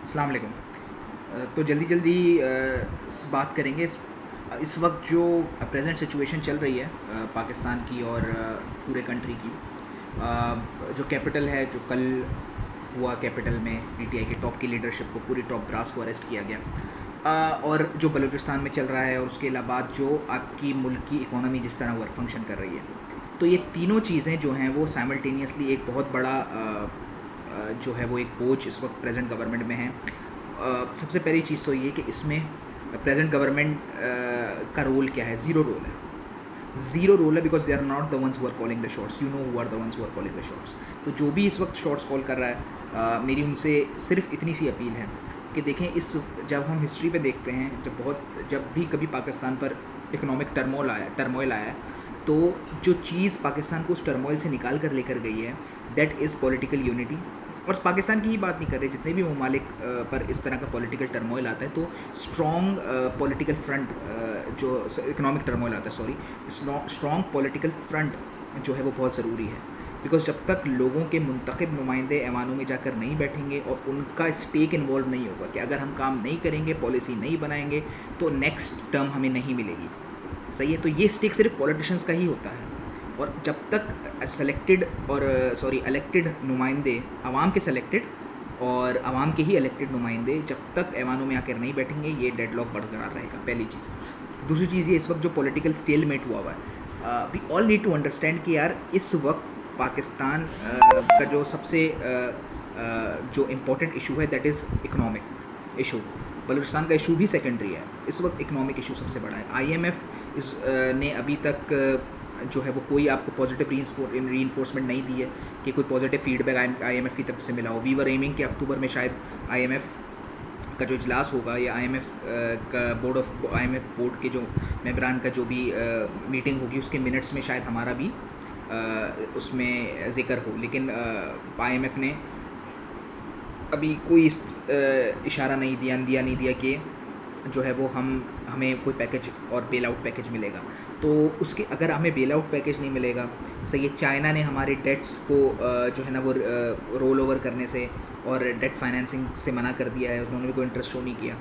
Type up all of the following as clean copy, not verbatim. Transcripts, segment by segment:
अस्सलाम वालेकुम। तो जल्दी जल्दी बात करेंगे इस वक्त जो प्रेजेंट सिचुएशन चल रही है पाकिस्तान की और पूरे कंट्री की। जो कैपिटल है, जो कल हुआ कैपिटल में पीटीआई के टॉप की लीडरशिप को, पूरी टॉप ब्रास को अरेस्ट किया गया, और जो बलूचिस्तान में चल रहा है, और उसके अलावा जो आपकी मुल्क की इकोनॉमी जिस तरह वर्क फंक्शन कर रही है, तो ये तीनों चीज़ें जो हैं वो साइमल्टेनियसली एक बहुत बड़ा जो है वो एक बोझ इस वक्त प्रेजेंट गवर्नमेंट में है। सबसे पहली चीज़ तो ये कि इसमें प्रेजेंट गवर्नमेंट का रोल क्या है? ज़ीरो रोल है। ज़ीरो रोल है because they are not the ones who are calling the shots. You know who are the ones who are calling the shots. तो जो भी इस वक्त शॉट्स कॉल कर रहा है, मेरी उनसे सिर्फ इतनी सी अपील है कि देखें, जब हम हिस्ट्री पे देखते हैं, जब भी कभी पाकिस्तान पर इकोनॉमिक टर्मोइल आया है, तो जो चीज़ पाकिस्तान को उस टर्मोइल से निकाल कर लेकर गई है, दैट इज़ पॉलिटिकल यूनिटी। और पाकिस्तान की ही बात नहीं कर रहे, जितने भी ममालिक पर इस तरह का पॉलिटिकल टर्मोइल आता है, तो स्ट्रॉन्ग पॉलिटिकल फ्रंट, जो इकोनॉमिक टर्मोइल आता है, सॉरी, स्ट्रॉन्ग पॉलिटिकल फ्रंट जो है वो बहुत ज़रूरी है। बिकॉज जब तक लोगों के मुंतखब नुमाइंदे ऐवानों में जाकर नहीं बैठेंगे और उनका स्टेक इन्वॉल्व नहीं होगा कि अगर हम काम नहीं करेंगे, पॉलिसी नहीं बनाएंगे, तो नेक्स्ट टर्म हमें नहीं मिलेगी। सही है? तो ये स्टेक सिर्फ पॉलिटिशियंस का ही होता है। और जब तक इलेक्टेड नुमाइंदे, आवाम के सेलेक्टेड और आवाम के ही इलेक्टेड नुमाइंदे जब तक ऐवानों में आकर नहीं बैठेंगे, ये डेडलॉक बरकरार रहेगा। पहली चीज़। दूसरी चीज़, ये इस वक्त जो पॉलिटिकल स्टेलमेट हुआ है, we all need to understand कि यार इस वक्त पाकिस्तान का जो सबसे जो इम्पोर्टेंट इशू है, that is economic issue. Balochistan का इशू भी सेकेंडरी है, इस वक्त इकोनॉमिक इशू सबसे बड़ा है। IMF ने अभी तक जो है वो कोई आपको पॉजिटिव रीइंफोर्समेंट नहीं दी है कि कोई पॉजिटिव फीडबैक IMF की तरफ से मिला हो। वी वर एमिंग कि अक्टूबर में शायद IMF का जो इजलास होगा, या IMF का IMF बोर्ड के जो मेंबरान का जो भी मीटिंग होगी, उसके मिनट्स में शायद हमारा भी उसमें ज़िक्र हो। लेकिन IMF ने अभी कोई इशारा नहीं दिया कि जो है वो हमें कोई पैकेज और बेल आउट पैकेज मिलेगा। तो उसके अगर हमें बेल आउट पैकेज नहीं मिलेगा, सही है, चाइना ने हमारे डेट्स को जो है ना वो रोल ओवर करने से और डेट फाइनेंसिंग से मना कर दिया है, उन्होंने भी कोई इंटरेस्ट शो नहीं किया।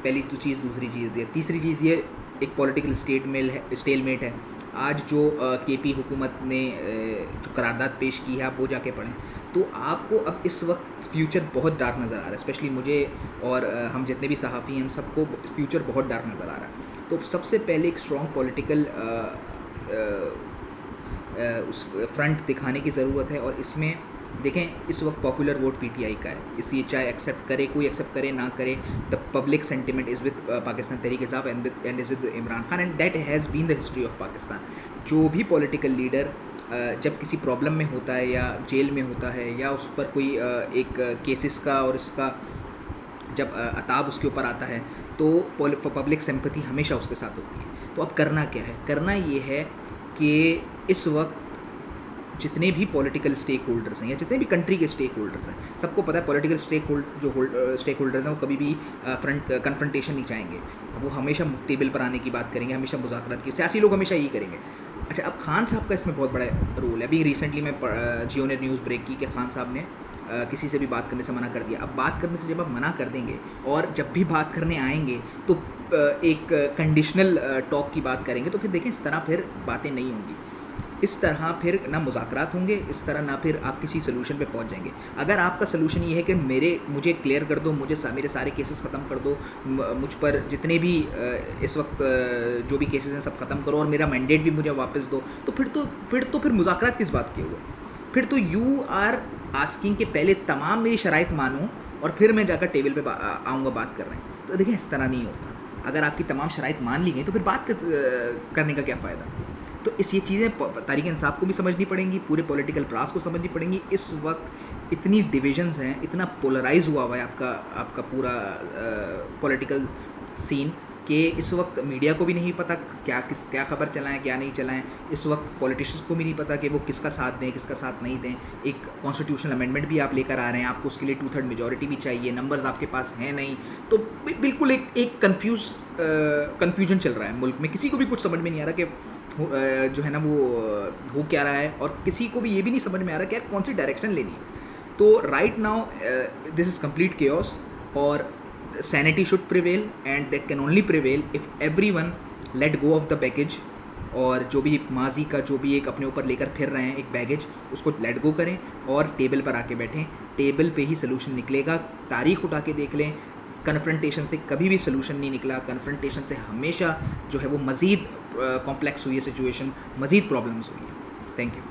पहली तो चीज़। दूसरी चीज़ ये, तीसरी चीज़ ये, एक पॉलिटिकल स्टेलमेट है। आज जो KP हुकूमत ने जो करारदाद पेश की है, आप वो जाके पढ़ें, तो आपको अब इस वक्त फ्यूचर बहुत डार्क नज़र आ रहा है। स्पेशली मुझे और हम जितने भी सहाफ़ी हैं, हम सबको फ्यूचर बहुत डार्क नज़र आ रहा है। तो सबसे पहले एक स्ट्रॉन्ग पॉलिटिकल उस फ्रंट दिखाने की ज़रूरत है। और इसमें देखें, इस वक्त पॉपुलर वोट PTI का है, इसलिए चाहे एक्सेप्ट करे कोई, एक्सेप्ट करे ना करे, the public sentiment is with Pakistan Tehreek Insaf and is with Imran Khan, and that has been the history of Pakistan. जो भी पॉलिटिकल लीडर जब किसी प्रॉब्लम में होता है या जेल में होता है, या उस पर कोई एक केसेस का और इसका जब अताब उसके ऊपर आता है, तो पब्लिक सिंपैथी हमेशा उसके साथ होती है। तो अब करना क्या है? करना ये है कि इस वक्त जितने भी पॉलिटिकल स्टेक होल्डर्स हैं, या जितने भी कंट्री के स्टेक होल्डर्स हैं, सबको पता है पॉलिटिकल स्टेक होल्डर्स हैं वो कभी भी कन्फ्रंटेशन नहीं चाहेंगे। वो हमेशा टेबल पर आने की बात करेंगे, हमेशा मुज़ाकरात की, सियासी लोग हमेशा यही करेंगे। अच्छा, अब खान साहब का इसमें बहुत बड़ा रोल है। अभी रिसेंटली में जियो ने न्यूज़ ब्रेक की कि खान साहब ने किसी से भी बात करने से मना कर दिया। अब बात करने से जब आप मना कर देंगे, और जब भी बात करने आएंगे तो एक कंडीशनल टॉक की बात करेंगे, तो फिर देखें, इस तरह फिर बातें नहीं होंगी। इस तरह फिर ना मुज़ाकरात होंगे, इस तरह ना फिर आप किसी सोल्यूशन पे पहुंच जाएंगे। अगर आपका सोल्यूशन ये है कि मुझे क्लियर कर दो, मेरे सारे केसेस ख़त्म कर दो, मुझ पर जितने भी इस वक्त जो भी केसेस हैं सब ख़त्म करो, और मेरा मैंडेट भी मुझे वापस दो, तो फिर मुज़ाकरात किस बात के हुए? फिर तो यू आर आस्किंग कि पहले तमाम मेरी शराइत मानो और फिर मैं जाकर टेबल पे आऊँगा बात कर रहे हैं। तो देखिए, इस तरह नहीं होता। अगर आपकी तमाम शराइत मान ली गई, तो फिर बात करने का क्या फ़ायदा? तो ये चीज़ें तहरीक इंसाफ को भी समझनी पड़ेंगी, पूरे पॉलिटिकल ब्रास को समझनी पड़ेंगी। इस वक्त इतनी डिविजन्स हैं, इतना पोलराइज हुआ है आपका पूरा पॉलिटिकल सीन, कि इस वक्त मीडिया को भी नहीं पता क्या खबर चलाएं, क्या नहीं चलाएं। इस वक्त पॉलिटिशियंस को भी नहीं पता कि वो किसका साथ दें, किसका साथ नहीं दें। एक कॉन्स्टिट्यूशनल अमेंडमेंट भी आप लेकर आ रहे हैं, आपको उसके लिए 2/3 मेजॉरिटी भी चाहिए, नंबर्स आपके पास हैं नहीं, तो बिल्कुल एक कन्फ्यूजन चल रहा है मुल्क में। किसी को भी कुछ समझ में नहीं आ रहा कि जो है ना वो हो क्या रहा है, और किसी को भी ये भी नहीं समझ में आ रहा कि यार कौन सी डायरेक्शन लेनी है। तो right now this is complete chaos. और sanity should prevail, and that can only prevail if everyone let go of the baggage, और जो भी माजी का जो भी एक अपने ऊपर लेकर फिर रहे हैं एक बैगेज, उसको लेट गो करें और टेबल पर आके बैठें। टेबल पे ही सोल्यूशन निकलेगा। तारीख उठा के देख लें, कन्फ्रंटेशन से कभी भी सोल्यूशन नहीं निकला। कन्फ्रंटेशन से हमेशा जो है वो मज़ीद कॉम्प्लेक्स हुई है सिचुएशन, मज़ीद प्रॉब्लम्स हुई है। Thank you.